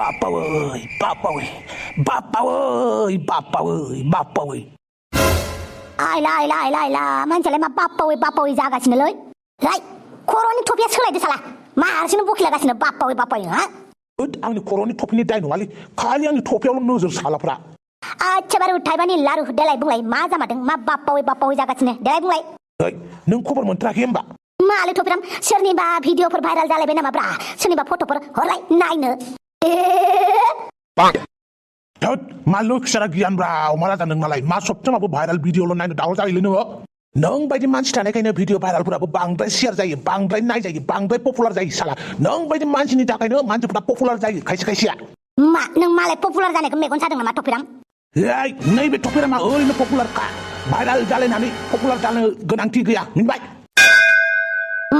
बाप्पा वय बाप्पा वय बाप्पा वय बाप्पा वय बाप्पा वय आयला मानसियालाय मा बाप्पा वय जागासिनोलै राय खर'नि थफिया सोलायदो साला मा हारसिंनो बखिलागासिनो बाप्पा वय हा आंनि खर'नि थफिनि दाय नङालै खालि आंनि थफियावल' नोजोर सालाफ्रा अच्छा बारु थाइबानि लारु देलाय बुंलाय मा जामारदों मा बाप्पा वय जागासिनो देलाय बुंलाय नों खबर मोनथाराखै होमबा मालै थफिराम सोरनिबा भिडिअफोर भाइराल जालायबाय नामाब्रा सोरनिबा फट'फोर हरलाय नायनो मा लोखिसारा गियानब्रा अमा राजा नोंनालाय मा सबथामाबो भाइराल भिडिअल' नायनो दाव जायोलै नोङो नों बायदि मानसि थानायखायनो भिडिअ भाइरालफोराबो बांद्राय शेयार जायो बांद्राय नायजायो बांद्राय पपुलार जायो साला नों बायदि मानसिनि थाखायनो मानसिफोरा पपुलार जायो खायसेया मा नों मालाय पपुलार जानायखौ मेगन सादों नामा थफिराम नैबे थफिरामा ओरैनो पपुलारखा भाइराल जालायनानै पपुलार जानो गोनांथि गैया मिनबाय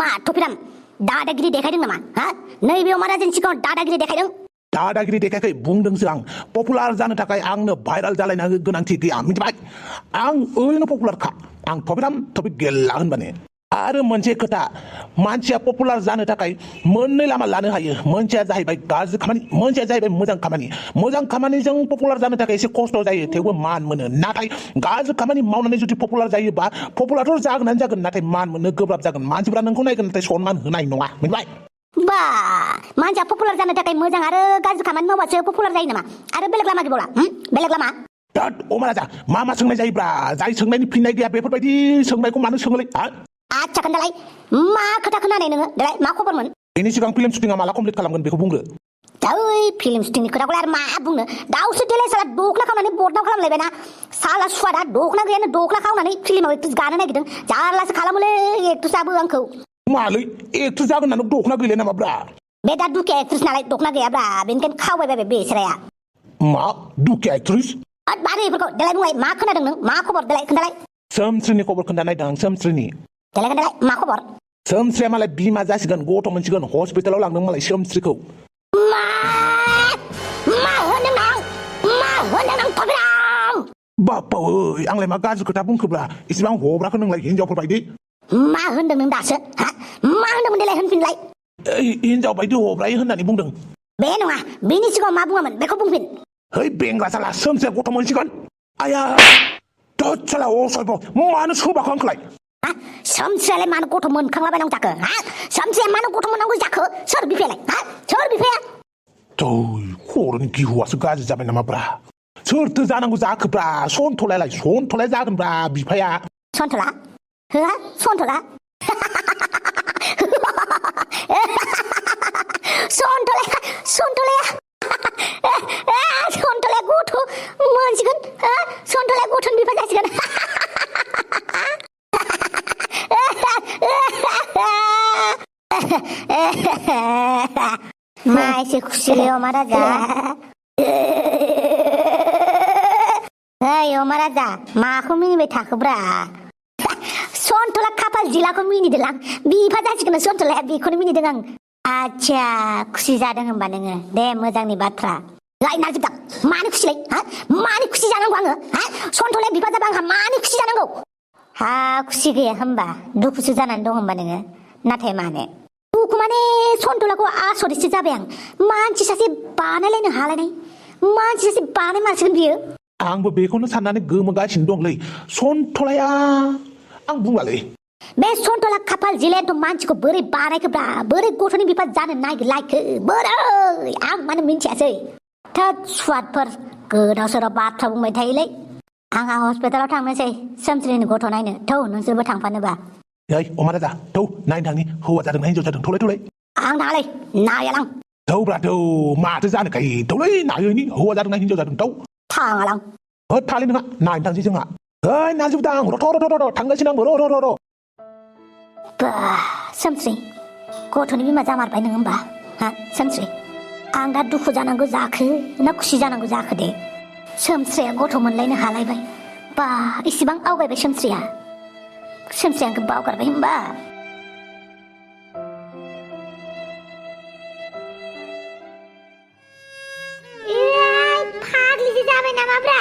मा थफिराम दादागिरि देखायदों नामा हा नैबे अमा राजानि सिगाङाव दादागिरि देखायदों दादागिरि देखायाखै बुंदोंसो आं पपुलार जानो थाखाय आंनो भाइराल जालायनो गोनांथि गैया मिथिबाय आं ओरैनो पपुलारखा आं टपिक गेला होनबाने आरो मोनसे खोथा मानसिया पपुलार जानो थाखाय मोननै लामा लानो हायो मोनसेया जाहैबाय गाज्रि खामानि मोनसेया जाहैबाय मोजां खामानिजों पपुलार जानो थाखाय एसे खस्थ' जायो थेवबो मान मोनो नाथाय गाज्रि खामानि मावनानै जुदि पपुलार जायोबा पपुलारथ' जागोन नाथाय मान मोननो गोब्राब जागोन मानसिफ्रा नोंखौ नायगोन नाथाय सनमान होनाय नङा मिथिबाय बा मानसिया पपुलार जानो थाखाय मोजां आरो गाज्रि खामानि मावबासो पपुलार जायो नामा आरो बेलेग लामा गैबावला बेलेग लामा अमा राजा मा सोंनाय जायोब्रा जाय सोंनायनि फिननाय गैया बेफोरबायदि सोंनायखौ मानो सोङोलै आच्छा खोन्थालाय मा खोथा खोनानाय नोङो देलाय मा खबरमोन बेनि सिगां फिल्म शुटिंआ माला कमप्लिट खालामगोन बेखौ बुंग्रो फिल्म शुटिंनि खोथाखौलाय आरो मा बुंनो दाउसो देलाय साला दखला खावनानै बर्डआव खालामलायबायना साला सुवादा दखना गैयानो दखला खावनानै फिल्माव एक्ट्रेस गानो नागिरदों जारलासो खालामोलै एक्ट्रेसआबो आंखौ मालै एक्ट्रेस जागोन होननानै दखना गैला नामाब्रा बे दा दुखिया एक्ट्रेस नालाय दखना गैयाब्रा बेनिखायनो खावबायबाय बेसराया मा दुखिया एक्ट्रेस बारे बेफोरखौ देलाय बुंलाय मा खोनादों नों मा खबर देलाय खोन्थालाय सोमस्रिनि खबर खोन्थानायदों आं सोमस्रिनि देलाय खोन्थालाय मा खबर सोमस्रिया मालाय बिमा जासिगोन गथ' मोनसिगोन हस्पिटालाव लांदों मालाय सोमस्रिखौ मा होनदों नों थफिराम बाप्पा ओइ आंलाय मा गाज्रि खोथा बुंखोब्रा इसेबां हब्राखौ नोंलाय हिनजावफोर बायदि मा होनदों नों दासो मा होनदोंमोन देलाय होनफिनलाय हिनजाव बायदि हब्राय होननानै बुंदों बे नङा बेनि सिगाङाव मा बुङामोन बेखौ बुंफिन है बेंग्रा साला सोमस्रिया गथ' मोनसिगोन आया साला असयब मानो सोबाखो आंखौलाय सोमस्रियालाय मानो गथ' मोनखांलाबायनांगौ जाखो सोमस्रिया मानो गथ' मोननांगौ जाखो सोर बिफायालाय सोर बिफाया खर'नि गिहुआसो गाज्रि जाबाय नामाब्रा सोरथो जानांगौ जाखोब्रा सन्थलाय जागोनब्रा बिफाया सन्थला होआ सन्थला सन्थलाया गथ' मोनसिगोन सन्थलाया गथ'नि बिफा जासिगोन मा एसे खुसिलै अमा राजा अमा राजा माखौ मिनिबाय थाखोब्रा सन्थला खाफाल जिलाखौ मिनिदों बिफा जासिगोन सन्थलाया बेखौनो मिनिदों आं आच्छा खुसि जादों होनबा नोङो दे मोजांनि बाथ्रा लाय नाजोबदां मानो खुसिलै मानो खुसि जानांगौ आङो सन्थलाया बिफा जाबा आंहा मानो खुसि जानांगौ खुसि गैया होनबा दुखुसो जानानै दं होनबा नोङो नाथाय मानो दुखु माने सन्थलाखौ आसरितसो जाबाय आं मानसि सासे बानायलायनो हालायनाय मानसि सासे बानाय मारसिगोन बियो आंबो बेखौनो साननानै गोमोगासिनो दंलै सन्थलाया आं बुंलालै बे सन्थला खाफाल जिलायाथ' मानसिखौ बोरै बानायखोब्रा बोरै गथ'नि बिफा जानो नागिरलायखो बोरै आं मानो मिन्थियासै थोद सुवादफोर गोदाव सोराव बाथ्रा बुंबाय थायोलै आंहा हस्पिटालाव थांनोसै सोमस्रिनि गथ' नायनो थौ नोंसोरबो थांफानोबा अमा राजा थौ नायनो थांनि हौवा जादोंना हिनजाव जादों थौलाय आं थाङालै नायालां थौब्रा थौ माथो जानोखाय थौलै नायैनि हौवा जादोंना हिनजाव जादों थौ थाङालां थालै नोंहा नायनो थांसै जोंहा नाजोबदां र' थांगासिनो आंबो र' सोमस्रि गथ'नि बिमा जामारबाय नों होमबा सोमस्रि आं दा दुखु जानांगौ जाखो ना खुसि जानांगौ जाखो दे सोमस्रिया गथ' मोनलायनो हालायबाय बा इसिबां आवगायबाय सोमस्रिया आंखौ बावगारबाय होमबा फाग्लिसो जाबाय नामाब्रा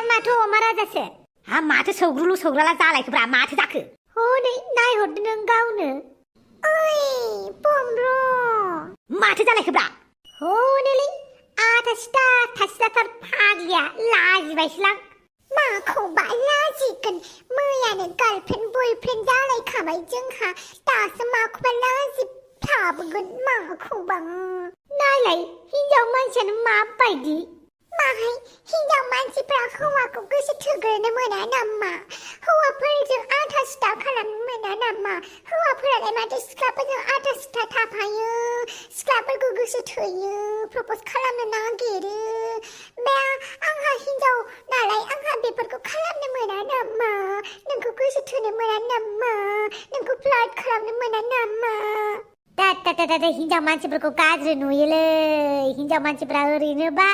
माथो अमा राजासो माथो सौग्राला जालायखोब्रा माथो जाखो हनै नायहरदो नों गावनो ओइ बमब्र माथो जालायखोब्रा जाथार फाग्लिया लाजिबायसोलां माखौबा लाजिगोन मैयानो गार्लफ्रेन्ड बयफ्रेन्ड जालायखाबाय जोंहा दासो माखौबा लाजिफ्लाबोगोन माखौबा नायलाय हिनजाव मानसियानो माबायदि माहाय हिनजाव मानसिफ्रा हौवाखौ गोसो थोग्रोनो मोना नामा हौवाफोरजों आथा सिथा खालामनो मोना नामा हौवाफोरालाय माथो सिख्लाफोरजों आथा सिथा थाफायो सिख्लाफोरखौ गोसो थोयो प्रप'ज खालामनो नागिरो बे आंहा हिनजाव नालाय आंहा बेफोरखौ खालामनो मोना नामा नोंखौ गोसो थोनो मोना नामा नोंखौ फ्लार्ट खालामनो मोना नामा दा हिनजाव मानसिफोरखौ गाज्रि नुयोलै हिनजाव मानसिफ्रा ओरैनोबा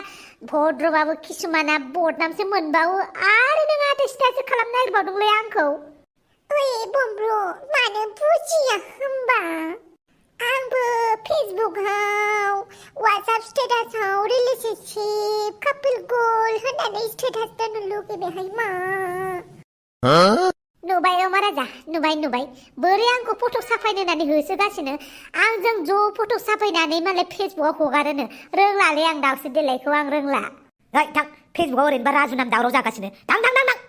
भद्रबाबो किसुमाना बदनामसो मोनबावो आरो नों आथा सिथासो खालामनो नागिरबावदोंलै आंखौ ओइ बमब्र मानो बुजिया होमबा आंबो फेसबुकआव वाट्सएप स्टेटासआव रिलेशनशिप कापोल गोल होननानै स्टेटास दोननो लुगैबायहाय मा नुबाय अमा राजा नुबाय बोरै आंखौ फट' साफायनो होननानै होसोगासिनो आंजों ज' फट' साफायनानै मालाय फेसबुकआव हगारोनो रोंलालै आं दावस्रि देलायखौ आं रोंला ओइ थां फेसबुकआव ओरैनोबा राजु नाम दावराव जागासिनो थां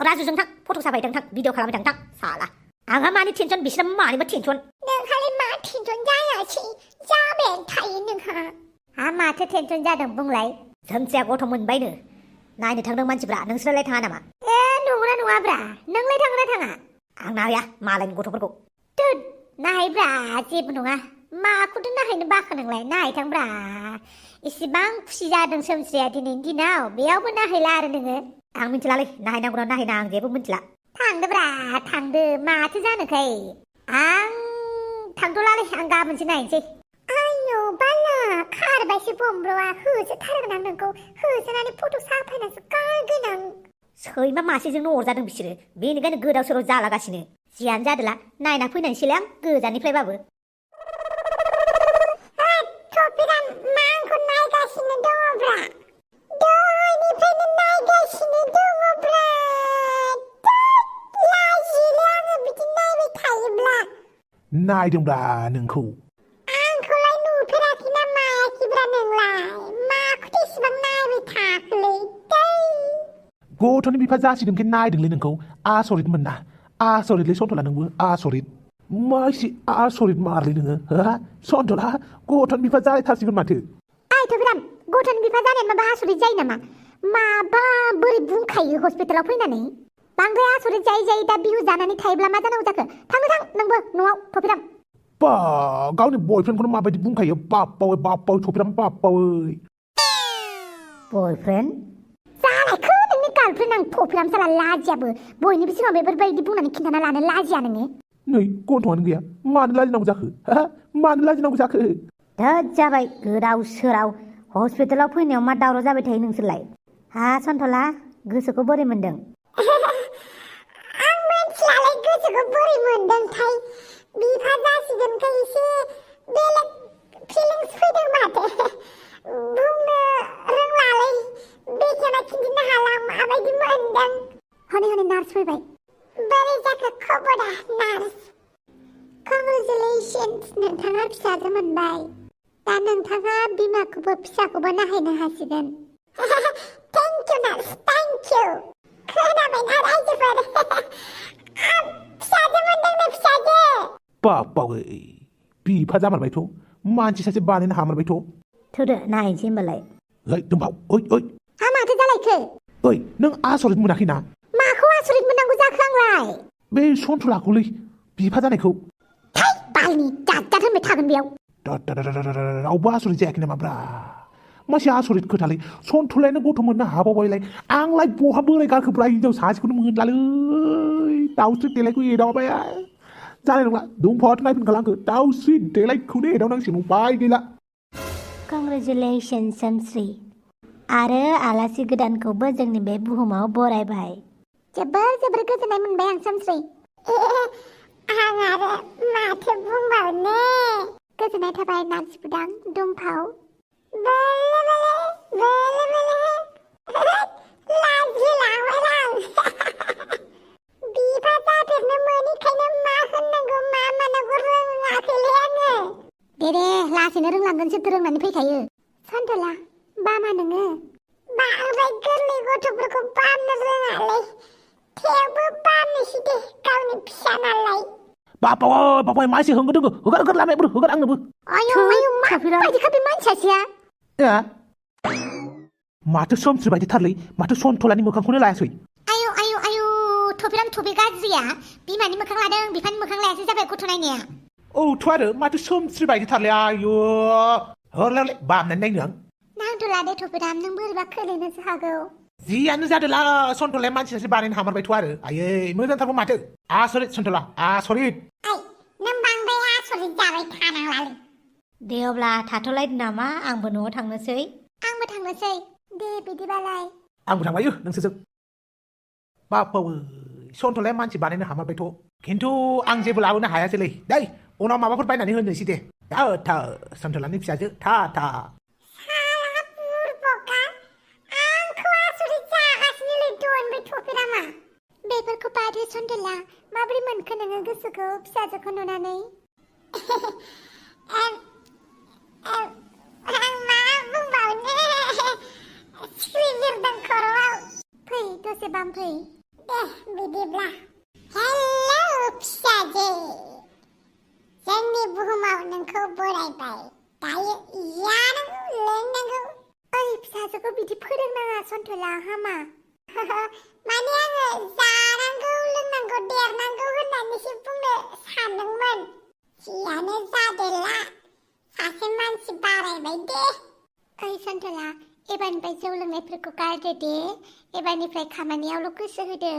राजुजों थां फट' साफायदों थां भिडिअ खालामदों थां साला आंहा मानि टेनसन बिसोर मानिबा टेनसन नोंहालाय मा टेनसन जायासै जाबायानो थायो नोंहा माथो टेनसन जादों बुंलाय जोंथिया गथ' मोनबायनो नायनो थांदों मानसिफ्रा नोंसोरलाय थाङा नामा नंगौना नङाब्रा नोंलाय थांना थाङा आं नाया मालायनि गथ'फोरखौ दोद नायब्रा जेबो नङा माखौथो नायनो बाखो नोंलाय नायथांब्रा इसिबां खुसि जादों सोमस्रिया दिनैनि दिनाव बेयावबो नायहैला आरो नोङो आं मिथिलालै नायनांगौना नायना आं जेबो मिथिला थांदोब्रा थांदो माथो जानोखाय आं थांथ'लालै आं गाबोनसो नायनोसै आयौ बाला खारबायसो बमब्रआ होसोथारगोन आं नोंखौ होसोनानै फट' साफायनासो गारगोन आं सैमा मासेजोंनो अरजादों बिसोरो बेनिखायनो गोदाव सोराव जालागासिनो जियानो जादोला नायना फैनायसैलाय आं गोजाननिफ्रायबाबो मा आंखौ नायगासिनो दङब्रा दहायनिफ्रायनो नायगासिनो दङब्रा लाजियोलै आङो बिदि नायबाय थायोब्ला नायदोंब्रा नोंखौ आंखौलाय नुफेराखै ना मायाखैब्रा नोंलाय माखौथो इसिबां नायबाय थाखोलै गथ'नि बिफा जासिदोंखाय नायदोंलै नोंखौ आसरित मोनना आसरितलै सन्थला नोंबो आसरित मा एसे आसरित मारलै नोङो हा सन्थला गथ'नि बिफा जालायथारसिगोन माथो आयथ'ग्राम गथ'नि बिफा जानाय माबा आसरित जायो नामा माबा बोरै बुंखायो हस्पिटालाव फैनानै बांद्राय आसरित जायै दा बिहु जानानै थायोब्ला मा जानांगौ जाखो थांनो थां नोंबो न'आव थफिराम बा गावनि बयफ्रेन्डखौनो माबायदि बुंखायो बाप्पावै थफिराम बाप्पावै बयफ्रेन्ड जालायखो नोंनि गार्लफ्रेन्ड आं थफिराम साला लाजियाबो बयनिबो सिगाङाव बेफोरबायदि बुंनानै खिन्थाना लानो लाजिया नोङो नै गन्थ'आनो गैया मानो लाजिनांगौ जाखो हा मानो लाजिनांगौ जाखो धोद जाबाय गोदाव सोराव हस्पिटालाव फैनायाव मा दावराव जाबाय थायो नोंसोरलाय हा सन्थला गोसोखौ बोरै मोनदों आं मिथिलालाय गोसोखौ बोरै मोनदोंथाय बिफा जासिगोनखाय एसे बेलेग फिलिंस फैदों माथो बुंनो रोंलालै बेखेवना खिन्थिनो हाला माबायदि मोनदों हनै नार्स फैबाय बोरै जाखो खबरा नार्स कंग्रेचुलेशन्स नोंथाङा फिसाजो मोनबाय दा नोंथाङा बिमाखौबो फिसाखौबो नायहैनो हासिगोन thank you nurse thank you खोनाबायना रायजोफोर फिसाजो मोनदोंनो फिसाजो बाप्पावै बिफा जामारबायथ' मानसि सासे बानायनो हामारबायथ' थोदो नायनोसै होमबालाय ओइ दोनबाव ओइ हा माथो जालायखो ओइ नों आसरित मोनाखैना माखौ आसरित मोननांगौ जाखो आंलाय बे सन्थलाखौलै बिफा जानायखौ थै बालनि दाद होनबाय थागोन बेयाव रावबो आसरित जायाखै नामाब्रा मासे आसरित खोथालै सन्थलायानो गथ' मोननो हाबावबायलाय आंलाय बहा बोराय गारखोब्रा हिनजाव सासेखौनो मोनलालै दाउस्रि देलायखौ एदावबाय जानाय नंला दंफाङाथ' नायफिनखाला आंखो दाउस्रि देलायखौनो एदावनांसिगोन उपाय गैला कंग्रेचुलेशन्स सोमस्रि आरो आलासि गोदानखौबो जोंनि बे बुहुमाव बरायबाय जोबोर गोजोननाय मोनबाय आं सोमस्रि आं आरो माथो बुंबावनो गोजोननाय थाबाय नार्स बुदां दंफाव लाजिलांबाय आं बिफा जाफेरनो मोनैखायनो मा होननांगौ मा मानांगौ रोङाखैलै आङो दे लासैनो रोंलांगोन सोरथो रोंनानै फैखायो सन्थला बामा नोङो बांद्राय गोरलै गथ'फोरखौ बामनो रोङालै थेवबो बामनोसै दे गावनि फिसा नालाय बापाय मा एसे होंगो दोंगो होगार लामायबो होगार आंनोबो आयौ माबायदि बे मानसिया ए माथो सोमस्रि बायदि थारलै माथो सन्थलानि मोखांखौनो लायासै आयौ थफिराम थफि गाज्रिया बिमानि मोखां लादों बिफानि मोखां लायासै जाबाय गथ' नायनाया औथ' आरो माथो सोमस्रि बायदि थारलै आयौ हरलाय बामनानै नायनो आं नांथ'ला दे थफिराम नों बोरैबा खोलैनोसो हागौ जियानो जादोला सन्थलाया मानसियासो बानायनो हामारबायथ' आरो आयै मोजांथारबो माथो आसरित सन्थला आसरित नों बांद्राय आसरित जाबाय थानांलालै दे अब्ला थाथ'लायदो नामा आंबो न'आव थांनोसै आंबो थांनोसै दे बिदिबालाय आंबो थांबायो नोंसोरजों बापावो सन्थलाया मानसि बानायनो हामारबायथ' खिन्थु आं जेबो लाबोनो हायासैलै दै उनाव माबाफोर बायनानै होनोसै दे था सन्थलानि फिसाजो था बेफोरखौ बादो सन्थला माबोरै मोनखो नोङो गोसोखौ फिसाजोखौ नुनानै आं मा बुंबावनो सिरिजोरदों खर'आव फै दसे बाम फै दे बिदिब्ला हेलौ फिसाजो जोंनि बुहुमाव नोंखौ बरायबाय दायो जानांगौ लोंनांगौ ओइ फिसाजोखौ बिदि फोरोंनाङा सन्थला हामा माने आङो जानांगौ लोंनांगौ देरनांगौ होननानैसो बुंनो सानदोंमोन जियानो जादोला सासे मानसि बारायबाय दे ओइ सन्थला एबारनिफ्राय जौ लोंनायफोरखौ गारदो दे एबारनिफ्राय खामानियावल' गोसो होदो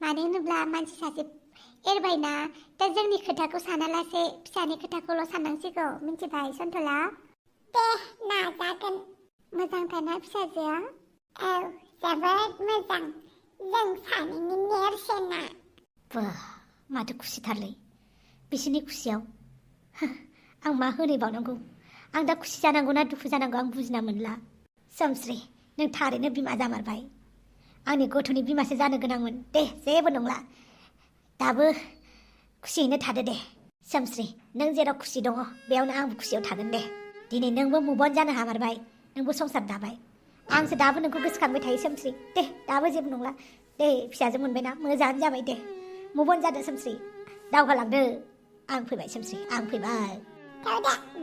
मानो होनोब्ला मानसि सासे एरबायना दा जोंनि खोथाखौ सानालासे फिसानि खोथाखौल' साननांसिगौ मिन्थिबाय सन्थला दे नाजागोन मोजांथारना फिसाजोआ औ जोबोद मोजां जों सानैनि नेरसोना माथो खुसिथारलै बिसोरनि खुसियाव आं मा होनैबावनांगौ आं दा खुसि जानांगौ ना दुखु जानांगौ आं बुजिना मोनला सोमस्रि नों थारैनो बिमा जामारबाय आंनि गथ'नि बिमासो जानो गोनांमोन दे जेबो नंला दाबो खुसियैनो थादो दे सोमस्रि नों जेराव खुसि दङ बेयावनो आंबो खुसियाव थागोन दे दिनै नोंबो मुभन जानो हामारबाय नोंबो संसार दाबाय आंसो दाबो नोंखौ गोसोखांबाय थायो सोमस्रि दे दाबो जेबो नंला दे फिसाजो मोनबायना मोजाङानो जाबाय दे मुभन जादो सोमस्रि दावगालांदो आं फैबाय सोमस्रि आं फैबाय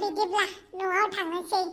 बिदिब्ला न'आव थांनोसै